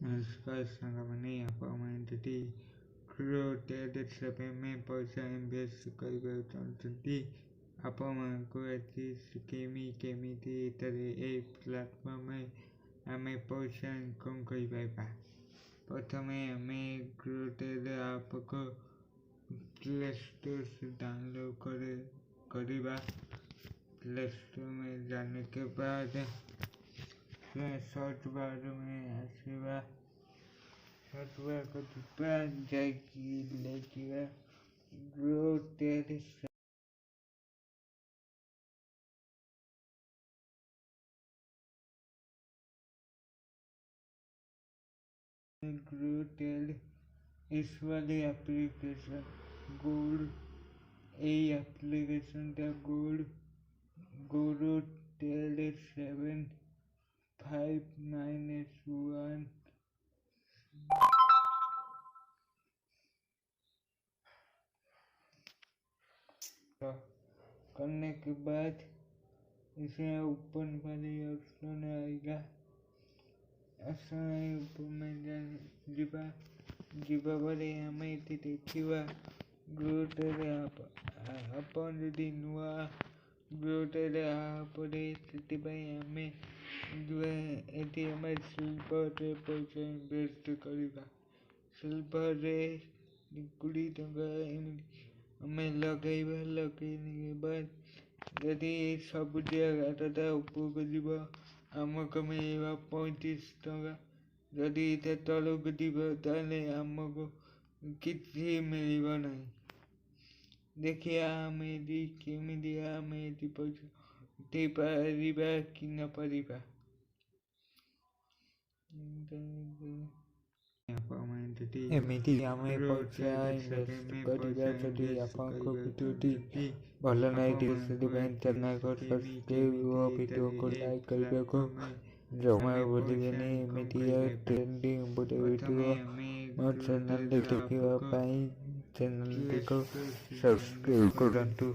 नमस्कार साଙ୍ଗମାନେ ଆପଣମାନେ ଯଦି କ୍ରିଏଟେଡ୍ ସେଭେନ୍ରେ ପଇସା ଇନଭେଷ୍ଟ କରିବାକୁ ଚାହୁଁଛନ୍ତି ଆପଣମାନଙ୍କୁ ଆଜି ଶିଖେଇବି କେମିତି ଏଠାରେ ଏହି ପ୍ଲାଟଫର୍ମରେ ଆମେ ପଇସା ଇନକମ୍ କରିପାରିବା। ପ୍ରଥମେ ଆମେ କ୍ରିଏଟେଡ୍ ଆପକୁ ପ୍ଲେ स्टोर से डाउनलोड କରିବା। प्ले स्टोर में जाने के बाद सर्च बार में आसिबा, सर्च बार को टिपा जाइकी लिखिबा क्रिएटेड इस वाली एप्लीकेशन गोल्ड एप्लीकेशन का गोल्ड 7 5-1 करने के बाद इसे ओपन वाले ऑप्शन आएगा। ऊपर में जीवा वाले हमें इति देखिवा क्रिएटेड आप अपन यदि नुआ क्रिएटेड आप ସେଥିପାଇଁ ଆମେ ଏଠି ଆମେ ସିଲଭରରେ ପଇସା ଇନଭେଷ୍ଟ କରିବା। ସିଲଭରରେ 20 ଟଙ୍କା ଏମିତି ଆମେ ଲଗେଇବା। ଲଗେଇଲା बाद ଯଦି ସବୁଜିଆ ଗାରଟା ଉପରକୁ ଯିବ ଆମକୁ ମିଳିବ 35 ଟଙ୍କା। ଯଦି ଏଟା ତଳକୁ ଯିବ ତାହେଲେ ଆମକୁ କିଛି ମିଳିବ ନାହିଁ। ଦେଖିବା ଆମେ ଏଠି କେମିତି ଆମେ ଏଠି ପଇସା ଉଠେଇ ପାରିବା କି ନ ପାରିବା। ଏମିତି ଆମେ ପଇସା ଇନଭେଷ୍ଟ କରିବା। ଯଦି ଆପଣଙ୍କ ଭିଡ଼ିଓଟି ଭଲ ଲାଗେ ସେଥିପାଇଁ ଚ୍ୟାନେଲକୁ ସବସ୍କ୍ରାଇବ ଓ ଭିଡ଼ିଓକୁ ଲାଇକ୍ କରିବାକୁ ଜମା ଭୁଲିବେନି। ଏମିତି ଟ୍ରେଣ୍ଡିଂ ଭିଡ଼ିଓ ମୋ ଚ୍ୟାନେଲରେ ଦେଖିବା ପାଇଁ ଚ୍ୟାନେଲଟିକୁ ସବସ୍କ୍ରାଇବ କରନ୍ତୁ।